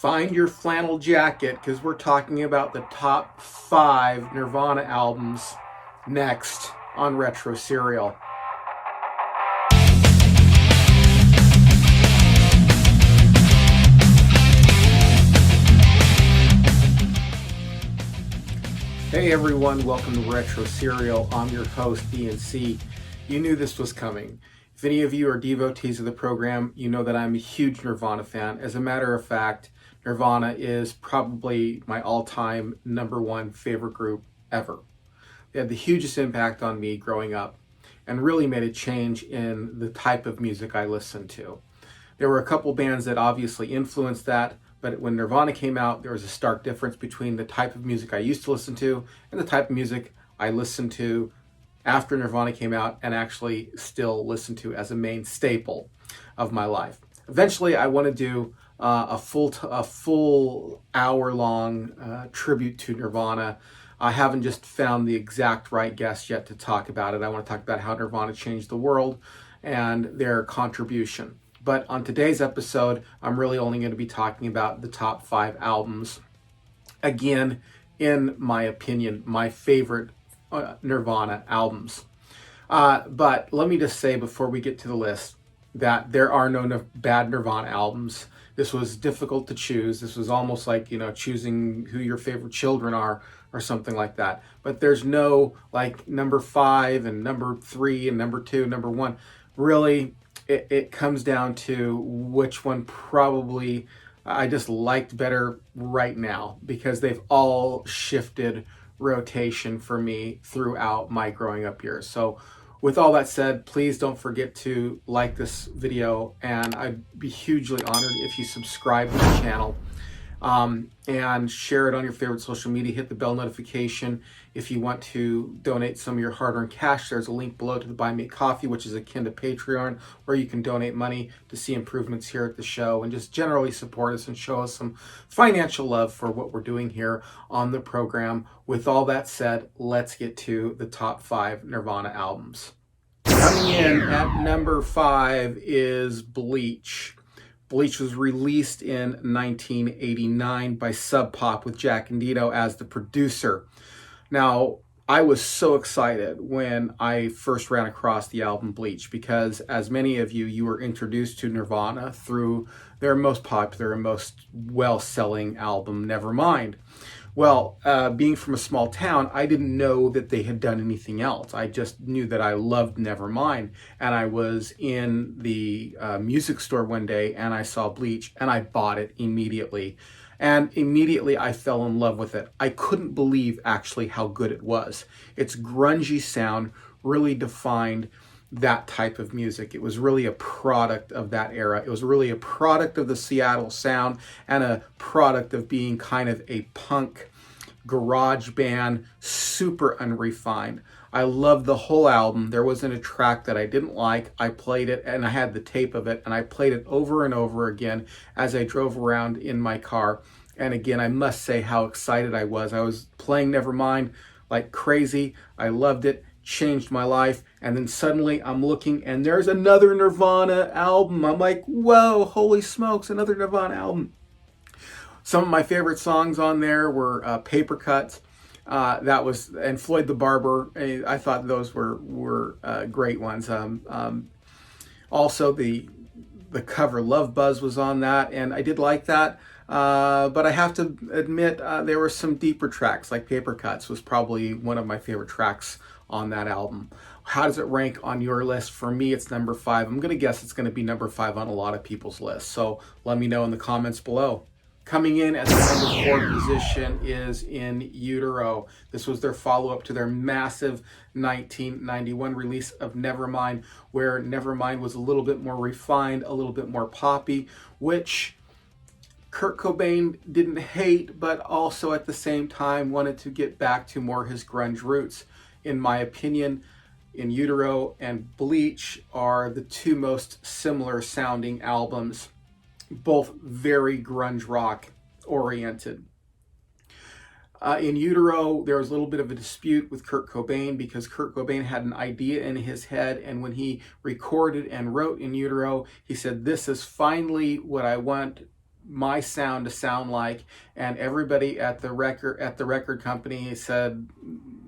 Find your flannel jacket because we're talking about the top 5 Nirvana albums next on Retro Serial. Hey everyone, welcome to Retro Serial. I'm your host, DNC. You knew this was coming. If any of you are devotees of the program, you know that I'm a huge Nirvana fan. As a matter of fact, Nirvana is probably my all-time #1 favorite group ever. They had the hugest impact on me growing up and really made a change in the type of music I listened to. There were a couple bands that obviously influenced that, but when Nirvana came out, there was a stark difference between the type of music I used to listen to and the type of music I listened to after Nirvana came out and actually still listen to as a main staple of my life. Eventually, I want to do a full hour-long tribute to Nirvana. I haven't just found the exact right guest yet to talk about it. I want to talk about how Nirvana changed the world and their contribution. But on today's episode, I'm really only going to be talking about the top 5 albums. Again, in my opinion, my favorite Nirvana albums. But let me just say before we get to the list that there are no bad Nirvana albums. This was difficult to choose. This was almost like, choosing who your favorite children are or something like that. But there's no like number 5 and number 3 and number 2, number 1. Really, it comes down to which one probably I just liked better right now because they've all shifted rotation for me throughout my growing up years. So with all that said, please don't forget to like this video, and I'd be hugely honored if you subscribe to the channel and share it on your favorite social media. Hit the bell notification. If you want to donate some of your hard-earned cash, there's a link below to the Buy Me a Coffee, which is akin to Patreon, where you can donate money to see improvements here at the show and just generally support us and show us some financial love for what we're doing here on the program. With all that said, let's get to the top 5 Nirvana albums. Coming in at number 5 is Bleach. Bleach was released in 1989 by Sub Pop with Jack Endino as the producer. Now, I was so excited when I first ran across the album Bleach because, as many of you were introduced to Nirvana through their most popular and most well-selling album, Nevermind. Well, being from a small town, I didn't know that they had done anything else. I just knew that I loved Nevermind, and I was in the music store one day and I saw Bleach and I bought it immediately. And immediately I fell in love with it. I couldn't believe actually how good it was. Its grungy sound really defined that type of music. It was really a product of that era. It was really a product of the Seattle sound and a product of being kind of a punk garage band, super unrefined. I loved the whole album. There wasn't a track that I didn't like. I played it and I had the tape of it and I played it over and over again as I drove around in my car. And again, I must say how excited I was. I was playing Nevermind like crazy. I loved it. Changed my life, and then suddenly I'm looking and there's another Nirvana album. I'm like, whoa, holy smokes, another Nirvana album. Some of my favorite songs on there were Paper Cuts, and Floyd the Barber. I thought those were great ones. Also the cover Love Buzz was on that, and I did like that. But I have to admit there were some deeper tracks, like Paper Cuts was probably one of my favorite tracks on that album. How does it rank on your list? For me, it's number 5. I'm going to guess it's going to be number 5 on a lot of people's lists. So let me know in the comments below. Coming in at the number 4 position is In Utero. This was their follow-up to their massive 1991 release of Nevermind, where Nevermind was a little bit more refined, a little bit more poppy, which Kurt Cobain didn't hate, but also at the same time wanted to get back to more his grunge roots. In my opinion, In Utero and Bleach are the 2 most similar sounding albums, both very grunge rock oriented. In Utero, there was a little bit of a dispute with Kurt Cobain because Kurt Cobain had an idea in his head, and when he recorded and wrote In Utero, he said, "This is finally what I want my sound to sound like, and everybody at the record company said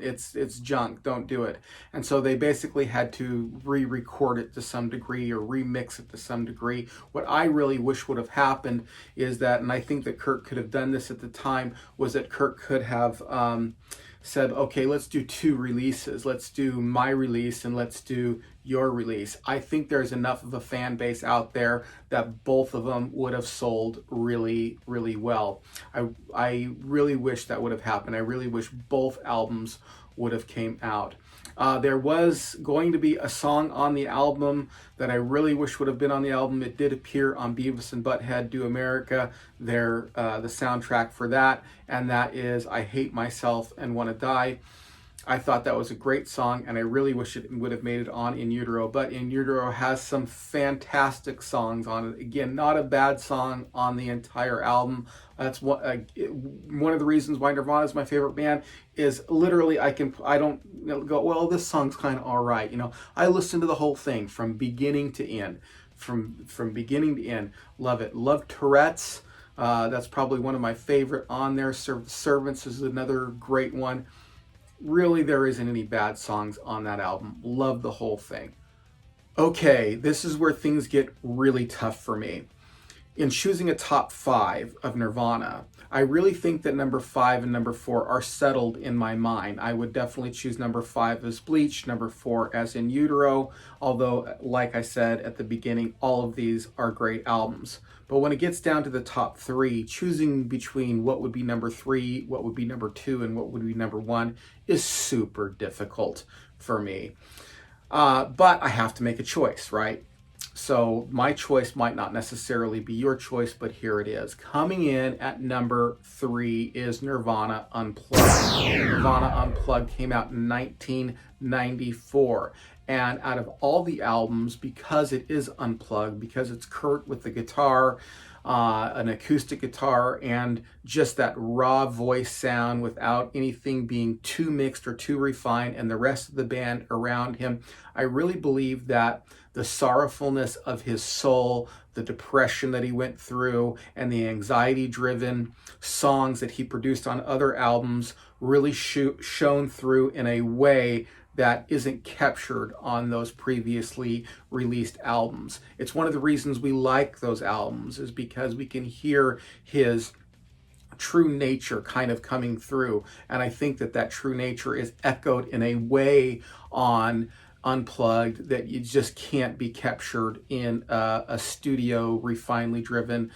it's junk, don't do it. And so they basically had to re-record it to some degree or remix it to some degree. What I really wish would have happened is that, and I think that Kurt could have done this at the time, was that Kurt could have said, okay, let's do two releases. Let's do my release and let's do your release. I think there's enough of a fan base out there that both of them would have sold really, really well. I really wish that would have happened. I really wish both albums would have came out. There was going to be a song on the album that I really wish would have been on the album. It did appear on Beavis and Butthead Do America, the soundtrack for that, and that is I Hate Myself and Wanna Die. I thought that was a great song, and I really wish it would have made it on In Utero, but In Utero has some fantastic songs on it. Again, not a bad song on the entire album. That's one of the reasons why Nirvana is my favorite band. Is literally I don't go, well, this song's kind of all right. I listen to the whole thing from beginning to end, from beginning to end. Love it. Love Tourette's. That's probably one of my favorite on there. Servants is another great one. Really, there isn't any bad songs on that album. Love the whole thing. Okay, this is where things get really tough for me. In choosing a top 5 of Nirvana, I really think that number 5 and number 4 are settled in my mind. I would definitely choose number 5 as Bleach, number 4 as In Utero, although, like I said at the beginning, all of these are great albums. But when it gets down to the top 3, choosing between what would be number 3, what would be number 2, and what would be number 1 is super difficult for me. But I have to make a choice, right? So my choice might not necessarily be your choice, but here it is. Coming in at number 3 is Nirvana Unplugged. Nirvana Unplugged came out in 1994. And out of all the albums, because it is unplugged, because it's Kurt with the guitar, an acoustic guitar, and just that raw voice sound without anything being too mixed or too refined, and the rest of the band around him, I really believe that the sorrowfulness of his soul, the depression that he went through, and the anxiety-driven songs that he produced on other albums really shone through in a way that isn't captured on those previously released albums. It's one of the reasons we like those albums, is because we can hear his true nature kind of coming through. And I think that true nature is echoed in a way on Unplugged that you just can't be captured in a studio, refinedly driven,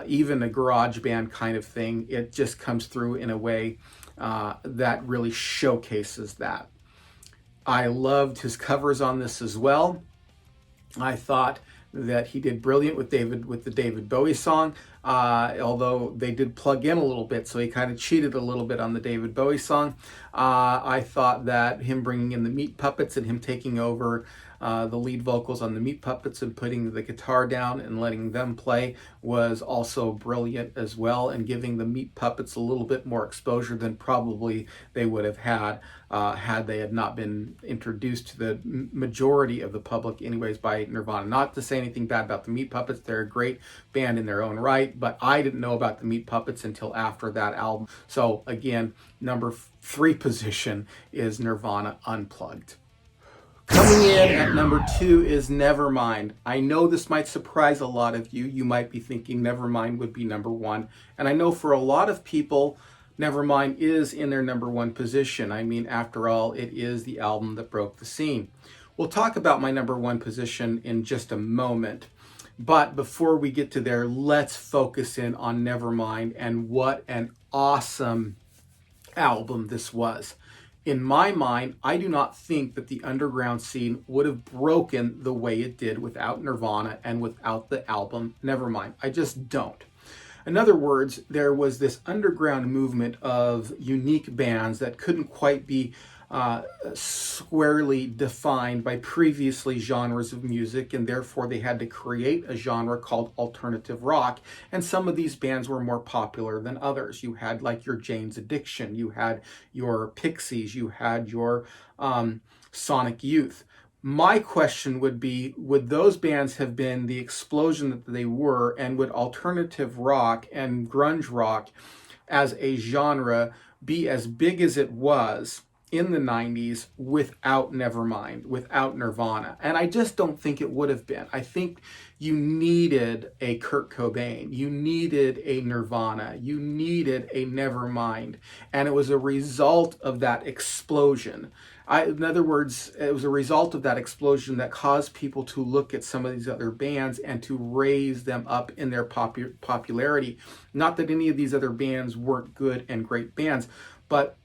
even a garage band kind of thing. It just comes through in a way that really showcases that. I loved his covers on this as well. I thought that he did brilliant with the David Bowie song, although they did plug in a little bit, so he kind of cheated a little bit on the David Bowie song. I thought that him bringing in the Meat Puppets and him taking over the lead vocals on the Meat Puppets and putting the guitar down and letting them play was also brilliant as well, and giving the Meat Puppets a little bit more exposure than probably they would have had they had not been introduced to the majority of the public anyways by Nirvana. Not to say anything bad about the Meat Puppets, they're a great band in their own right, but I didn't know about the Meat Puppets until after that album. So again, number 3 position is Nirvana Unplugged. Coming in at number 2 is Nevermind. I know this might surprise a lot of you. You might be thinking Nevermind would be number 1. And I know for a lot of people, Nevermind is in their number 1 position. I mean, after all, it is the album that broke the scene. We'll talk about my number 1 position in just a moment. But before we get to there, let's focus in on Nevermind and what an awesome album this was. In my mind, I do not think that the underground scene would have broken the way it did without Nirvana and without the album Nevermind. I just don't. In other words, there was this underground movement of unique bands that couldn't quite be squarely defined by previously genres of music, and therefore they had to create a genre called alternative rock. And some of these bands were more popular than others. You had like your Jane's Addiction, you had your Pixies, you had your Sonic Youth. My question would be, would those bands have been the explosion that they were, and would alternative rock and grunge rock as a genre be as big as it was in the 90s without Nevermind, without Nirvana? And I just don't think it would have been. I think you needed a Kurt Cobain, you needed a Nirvana, you needed a Nevermind, and it was a result of that explosion. In other words, it was a result of that explosion that caused people to look at some of these other bands and to raise them up in their popularity. Not that any of these other bands weren't good and great bands, but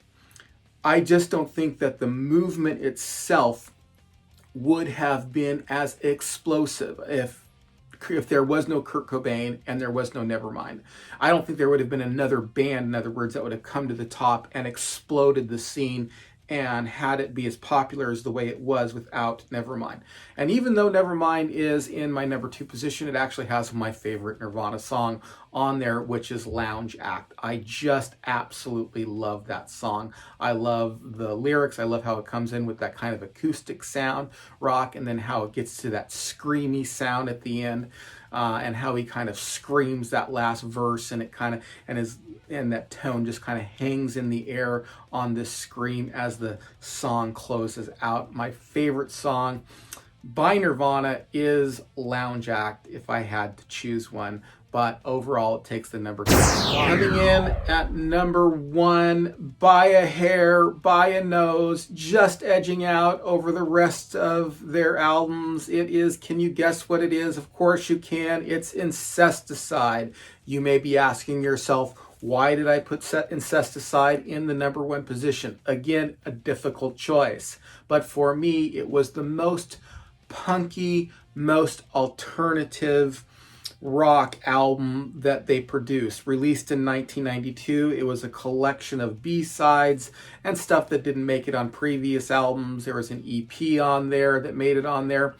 I just don't think that the movement itself would have been as explosive if there was no Kurt Cobain and there was no Nevermind. I don't think there would have been another band, in other words, that would have come to the top and exploded the scene and had it be as popular as the way it was without Nevermind. And even though Nevermind is in my number 2 position, it actually has my favorite Nirvana song on there, which is Lounge Act. I just absolutely love that song. I love the lyrics. I love how it comes in with that kind of acoustic sound rock, and then how it gets to that screamy sound at the end, and how he kind of screams that last verse, and it kind of, and that tone just kind of hangs in the air on this scream as the song closes out. My favorite song by Nirvana is Lounge Act, if I had to choose one, but overall it takes the number 2. Coming in at number 1 by a hair, by a nose, just edging out over the rest of their albums, it is, can you guess what it is? Of course you can. It's Insesticide. You may be asking yourself, why did I put Insesticide in the number 1 position? Again, a difficult choice. But for me, it was the most punky, most alternative rock album that they produced. Released in 1992, it was a collection of B-sides and stuff that didn't make it on previous albums. There was an EP on there that made it on there.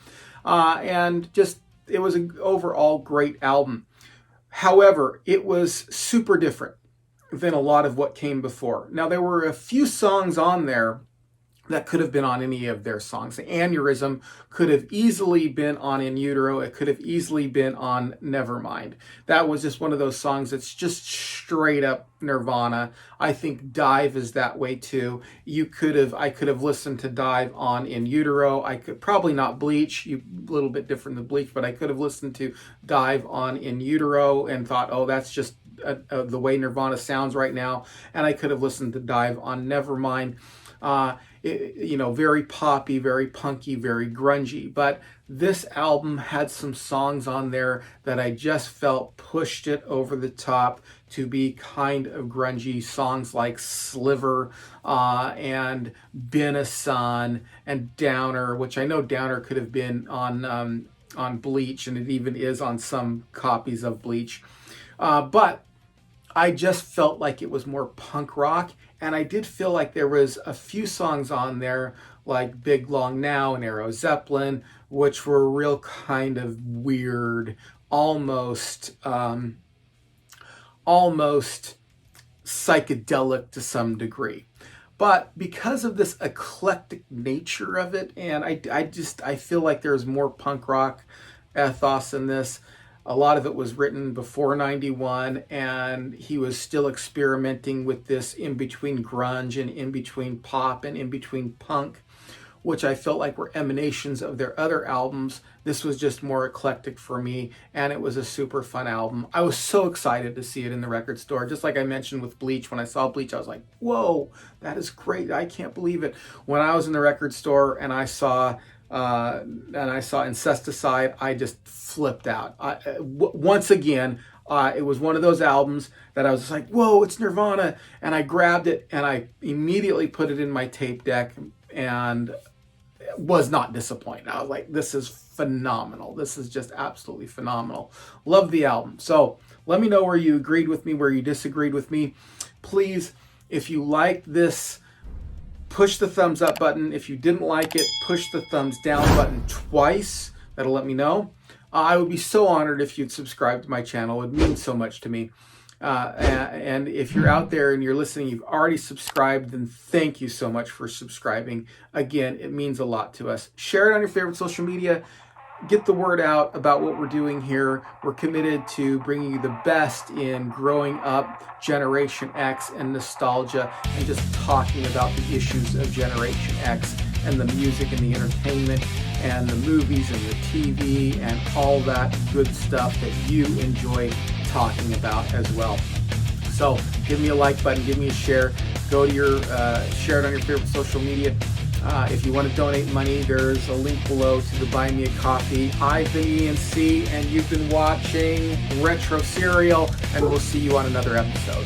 And just, it was an overall great album. However, it was super different than a lot of what came before. Now, there were a few songs on there that could have been on any of their songs. The Aneurysm could have easily been on In Utero. It could have easily been on Nevermind. That was just one of those songs that's just straight up Nirvana. I think Dive is that way too. I could have listened to Dive on In Utero. I could probably not Bleach, a little bit different than Bleach, but I could have listened to Dive on In Utero and thought, oh, that's just the way Nirvana sounds right now. And I could have listened to Dive on Nevermind. Very poppy, very punky, very grungy. But this album had some songs on there that I just felt pushed it over the top to be kind of grungy. Songs like Sliver and Been a Sun and Downer, which I know Downer could have been on Bleach, and it even is on some copies of Bleach. But I just felt like it was more punk rock, and I did feel like there was a few songs on there like Big Long Now and Aero Zeppelin, which were real kind of weird, almost psychedelic to some degree. But because of this eclectic nature of it, and I feel like there's more punk rock ethos in this. A lot of it was written before 91, and he was still experimenting with this in between grunge and in between pop and in between punk, which I felt like were emanations of their other albums. This was just more eclectic for me, and it was a super fun album. I was so excited to see it in the record store. Just like I mentioned with Bleach, when I saw Bleach, I was like, whoa, that is great. I can't believe it. When I was in the record store and I saw Insesticide, I just flipped out. Once again, it was one of those albums that I was just like, whoa, it's Nirvana. And I grabbed it and I immediately put it in my tape deck and was not disappointed. I was like, this is phenomenal. This is just absolutely phenomenal. Love the album. So let me know where you agreed with me, where you disagreed with me. Please, if you liked this, push the thumbs up button. If you didn't like it, push the thumbs down button twice. That'll let me know. I would be so honored if you'd subscribe to my channel. It would mean so much to me. And if you're out there and you're listening, you've already subscribed, then thank you so much for subscribing. Again, it means a lot to us. Share it on your favorite social media. Get the word out about what we're doing here. We're committed to bringing you the best in growing up Generation X and nostalgia, and just talking about the issues of Generation X and the music and the entertainment and the movies and the TV and all that good stuff that you enjoy talking about as well. So give me a like button, give me a share, go to your, share it on your favorite social media. If you want to donate money, there's a link below to the Buy Me a Coffee. I've been Ian C, and you've been watching Retro Serial, and we'll see you on another episode.